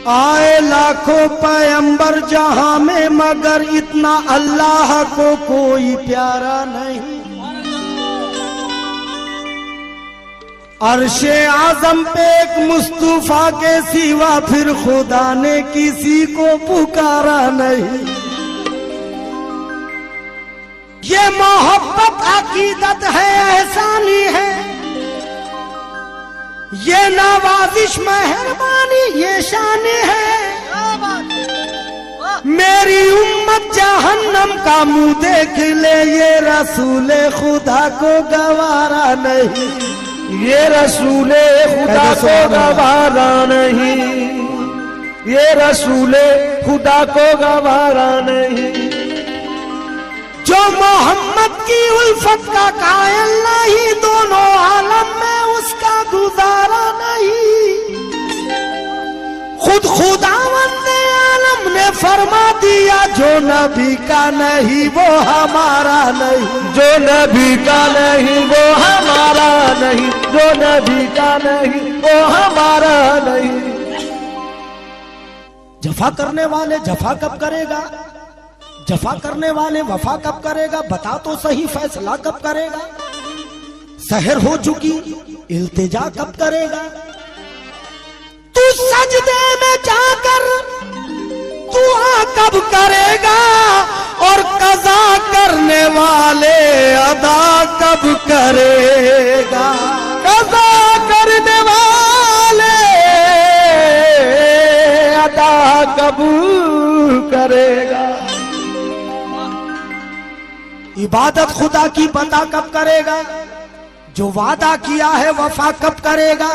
आए लाखों पैगंबर जहां में, मगर इतना अल्लाह को कोई प्यारा नहीं। अर्शे आजम पे एक मुस्तफा के सिवा फिर खुदा ने किसी को पुकारा नहीं। ये मोहब्बत अकीदत है, एहसानी है, ये नवाजिश मेहरबानी ये शान है। मेरी उम्मत जहन्नम का मुंह देख ले, ये रसूले खुदा को गवारा नहीं। ये रसूले खुदा को गवारा नहीं, ये रसूले खुदा को गवारा नहीं। जो मोहम्मद की उल्फत का कायल नहीं, दोनों आलम में उसका गुजारा नहीं। खुद खुदावंद आलम ने फरमा दिया, जो नबी का नहीं वो हमारा नहीं। जो नबी का नहीं वो हमारा नहीं, जो नबी का नहीं वो हमारा नहीं। जफा करने वाले जफा कब करेगा, जफा करने वाले वफा कब करेगा, बता तो सही फैसला कब करेगा। सहर हो चुकी इल्तिजा कब करेगा। तू सजदे में जाकर दुआ कब करेगा, और कज़ा करने वाले अदा कब करेगा। कज़ा करने वाले अदा कब करेगा। इबादत खुदा की बंदा कब करेगा, जो वादा किया है वफा कब करेगा।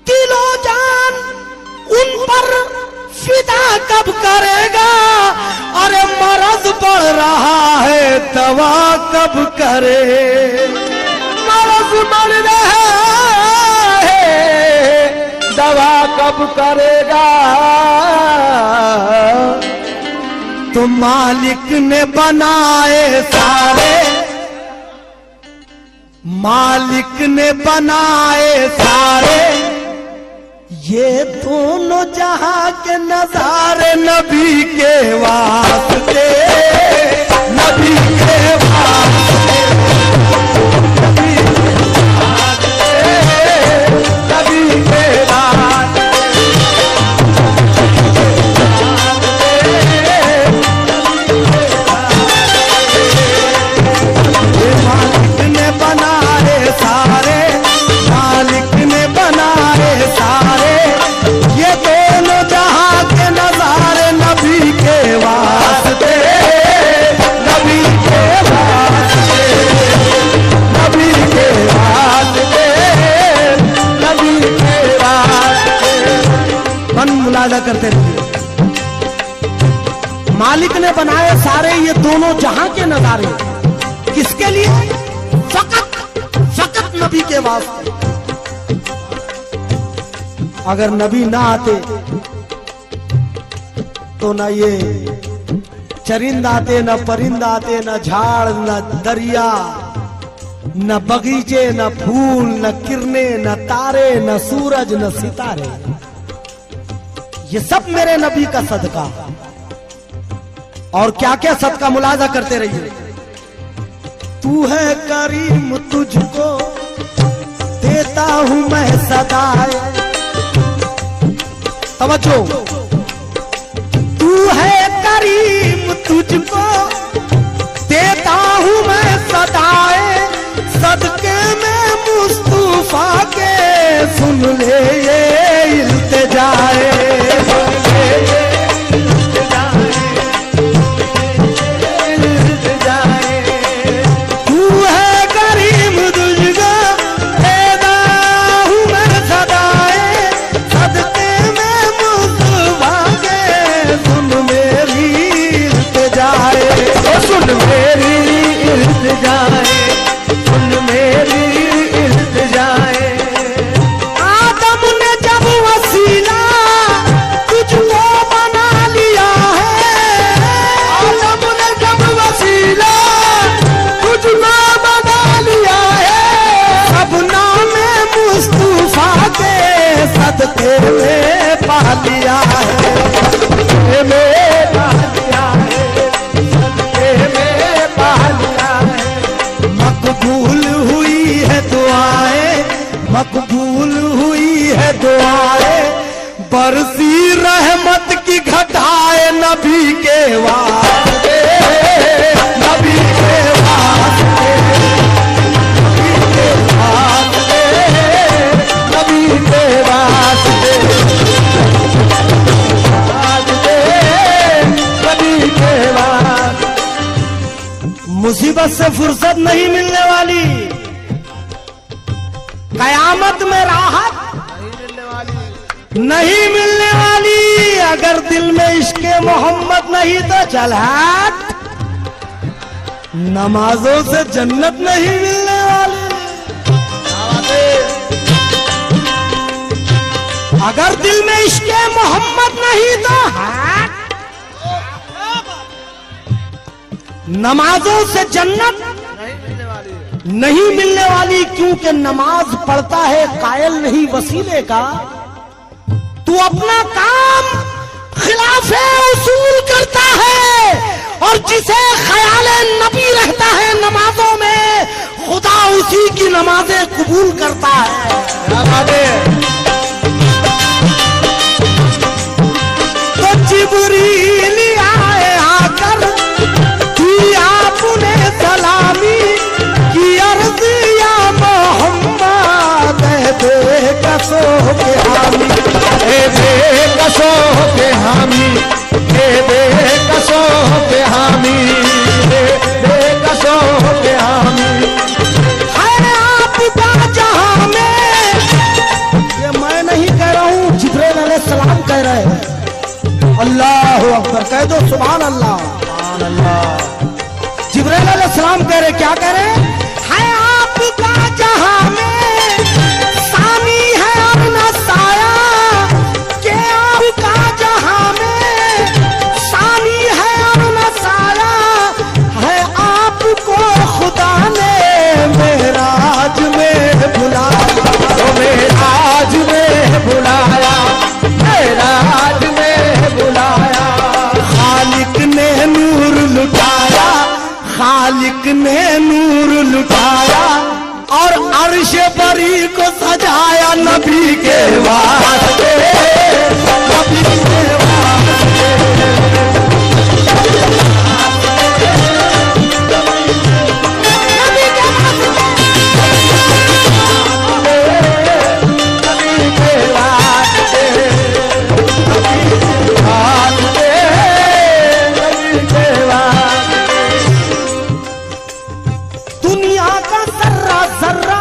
दिलो जान उन पर फिदा कब करेगा, अरे मरज पड़ रहा है दवा कब करे। मरज पड़ रहा है दवा कब करेगा। तो मालिक ने बनाए सारे, मालिक ने बनाए सारे, ये दोनों जहां के नजारे नबी के वास्ते, नबी के वास्ते, नबी के वास्ते। सारे मालिक ने बनाए सारे, ये दोनों जहां के नजारे नबी के वास्ते, नबी के वास्ते, नबी के वास्ते, नबी के वास्ते। मन मुलादा करते रहिए। मालिक ने बनाए सारे ये दोनों जहां के नजारे, किसके लिए? फकत नबी के वास्ते। अगर नबी ना आते तो न ये चरिंद आते, न परिंद आते, न झाड़, न दरिया, न बगीचे, न फूल, न किरने, न तारे, न सूरज, न सितारे। ये सब मेरे नबी का सदका। और क्या क्या सदका मुलाजा करते रहिए। तू है करीम तुझको देता हूं मैं सदाए, तवज्जो। तू है करीम तुझको देता हूं मैं सदाए, सदके में मुस्तफा के सुन ले ये इल्तिजाए। आदम ने लिया है, सदके में पा लिया है, सदके में पा लिया है। मकबूल हुई है दुआएं, मकबूल हुई है दुआएं, बरसी रहमत की घटाए नबी के वास्ते, नबी के वास्ते, नबी के वास्ते, नबी के वास्ते, वास्ते, नबी के वास्ते। मुसीबत से फुर्सत नहीं मिलने वाली, कयामत में राहत नहीं मिलने वाली, अगर दिल में इश्क़े मोहम्मद नहीं तो चल हट, नमाजों से जन्नत नहीं मिलने वाली। अगर दिल में इश्क़े मोहम्मद नहीं तो हट, नमाजों से जन्नत नहीं मिलने वाली, क्योंकि नमाज पढ़ता है कायल नहीं वसीले का। तू अपना काम खिलाफे उसूल करता है, और जिसे ख्याले नबी रहता है नमाजों में, खुदा उसी की नमाजें कबूल करता है। तो जिब्रील आए आकर दी आपने सलामी की अर्ज, या मोहम्मद बेकसो के हामी, बेकसो के हामी, बेकसो के हामी, बेकसो के हामी। है आपका जहां में, ये मैं नहीं कह रहा हूं, जिब्रील अलैहिस्सलाम कह रहे हैं। अल्लाह अकबर कह दो, सुभान अल्लाह, सुभान अल्लाह। जिब्रील अलैहिस्सलाम कह रहे, क्या कह रहे हैं? आपका जहां में सामी है और न साया, के आपका जहां में सामी है और न साया, है आपको खुदा ने मेराज में बुलाया, मेराज में बुलाया, मेराज में बुलाया। खालिक ने नूर लुटाया, खालिक ने नूर लुटाया, और अर्श बरी को सजाया नबी के वास्ते, नबी के वास्ते। दुनिया का सर्रा सर्रा,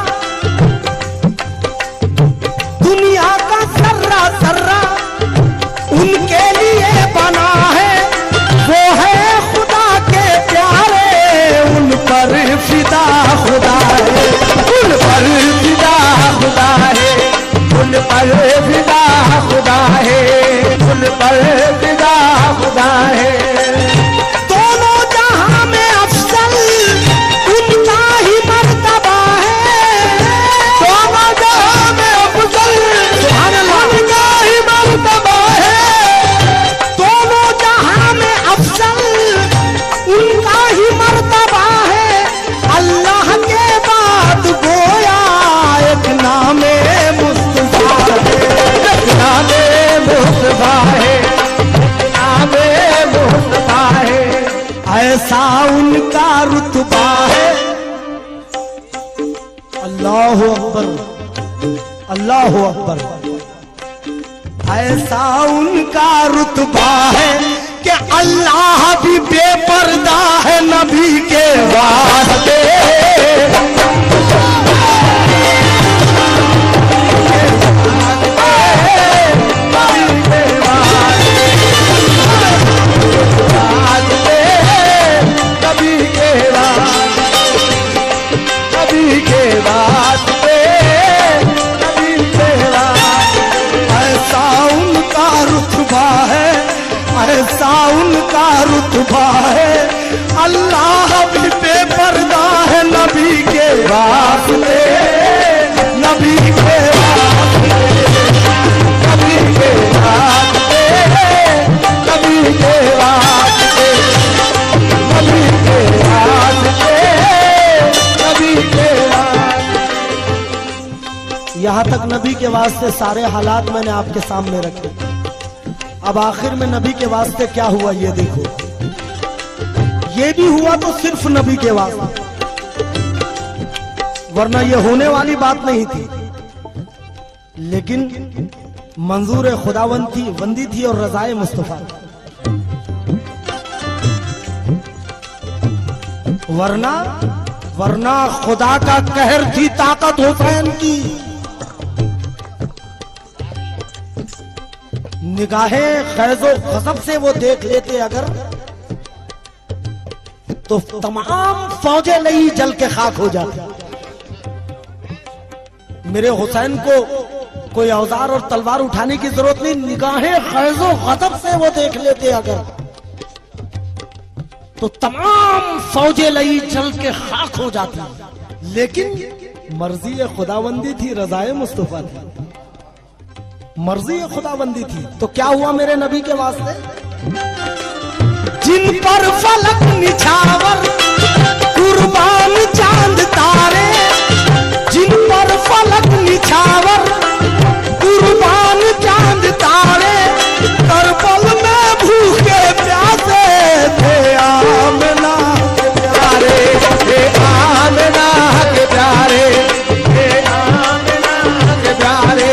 दुनिया का सर्रा सर्रा उनके लिए बना है, वो है खुदा के प्यारे, उन पर फिदा खुदा है, उन पर फिदा खुदा है, उन पर फिदा खुदा है, उन पर फिदा खुदा है। दोनों जहां में अफसल उनका ही मर्तबा है, दोनों जहां में अफसल उनका ही मर्तबा है, दोनों जहां में अफसल उनका ही मर्तबा है। अल्लाह के बाद गोया एक नामे मुस्तफा है, नामे मुस्तफा है, नामे मुस्तफा है। ऐसा उनका रुतबा है। अल्लाह अकबर, अल्लाह अकबर। ऐसा उनका रुतबा है कि अल्लाह भी बेपर्दा है नबी के वास्ते, नबी के वास्ते, नबी के वास्ते, नबी के वास्ते। ऐसा उनका रुतबा है, ऐसा उनका रुतबा है। अल्लाह भी बेपर्दा है नबी के वास्ते सारे हालात मैंने आपके सामने रखे। अब आखिर में नबी के वास्ते क्या हुआ ये देखो। ये भी हुआ तो सिर्फ नबी के वास्ते, वरना ये होने वाली बात नहीं थी। लेकिन मंजूर खुदावंद थी, वंदी थी और रजाए मुस्तफा। वरना खुदा का कहर थी ताकत हुसैन की। निगाहें खैज़ो गज़ब से वो देख लेते अगर, तो तमाम फौजें नहीं जल के खाक हो जाती। मेरे हुसैन को कोई औजार और तलवार उठाने की जरूरत नहीं, निगाहें खैज़ो गज़ब से वो देख लेते अगर, तो तमाम फौजें लई जल के खाक हो जाती। लेकिन मर्जी खुदाबंदी थी, रजाए मुस्तफा थी, मर्जी खुदाबंदी थी। तो क्या हुआ मेरे नबी के वास्ते? जिन पर फलक निछावर कुर्बान चांद तारे, जिन पर फलक निछावर कुर्बान चांद तारे, करबल में भूखे प्यासे थे आमना के प्यारे, थे आमना के प्यारे, थे आमना के प्यारे,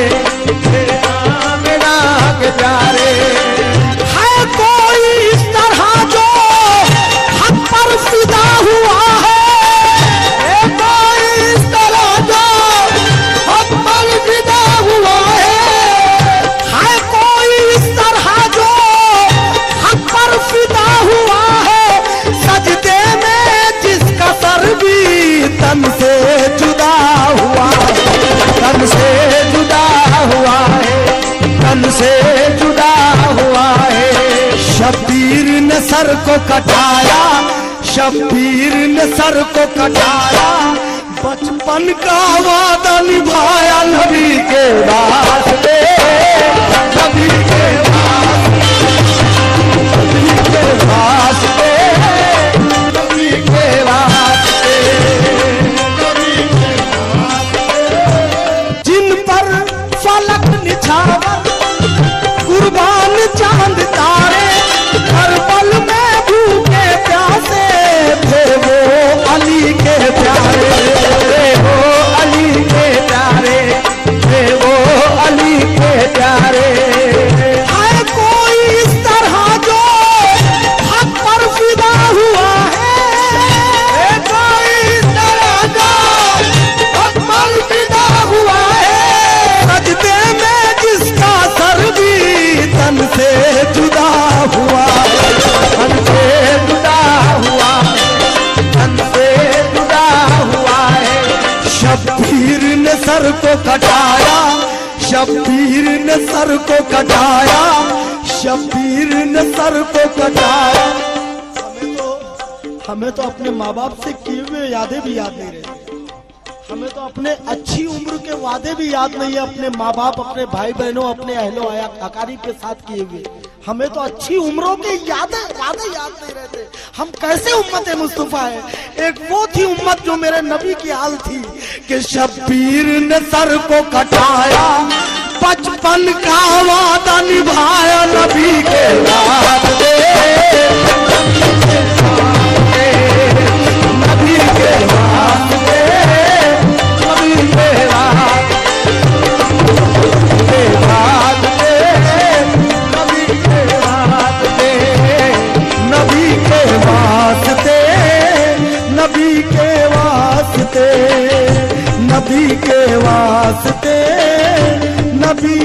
थे आमना के प्यारे। है कोई इस तरह जो हक पर फिदा हुआ है, कोई इस तरह जो हक पर फिदा हुआ है कोई इस तरह जो हक पर फिदा हुआ है, सजदे में जिसका सर भी तन से जुदा हुआ, तन से जुदा हुआ है, तन से जुदा हुआ है। शब्बीर ने सर को कटाया, शब्बीर ने सर को कटाया, बचपन का वादा निभाया नबी के वास्ते, नबी के वास्ते, नबी के वास्ते, नबी के वास्ते। जिन पर फलक निछावर कुर्बान चांद तारे, करबल में भूखे प्यासे थे वो अली के प्यारे, थे वो अली के प्यारे, थे वो अली के प्यारे। है कोई इस तरह जो हक पर फिदा हुआ है, कोई इस तरह जो हक पर फिदा हुआ है, सजदे में जिसका सर भी तन से जुदा हुआ, तन से जुदा हुआ, तन से जुदा हुआ है। शब्बीर ने सर को कटाया, शब्बीर ने सर को कटाया, शब्बीर ने सर को कटाया। हमें तो अपने माँ बाप से किए हुए यादें भी याद नहीं रहती, हमें तो अपने अच्छी उम्र के वादे भी याद नहीं है, अपने माँ बाप, अपने भाई बहनों, अपने अहलो अकारीब के साथ किए हुए। हमें तो अच्छी उम्रों के वादे याद नहीं रहते। हम कैसे उम्मत मुस्तफा है? एक वो थी उम्मत जो मेरे नबी की हाल थी कि शब्बीर ने सर को कटाया, बचपन का वादा निभाया नबी के वास्ते, नबी के वास्ते, नबी के वास्ते, नबी के वास्ते, नबी के वास्ते, नबी के वास्ते, नबी के वास्ते, नबी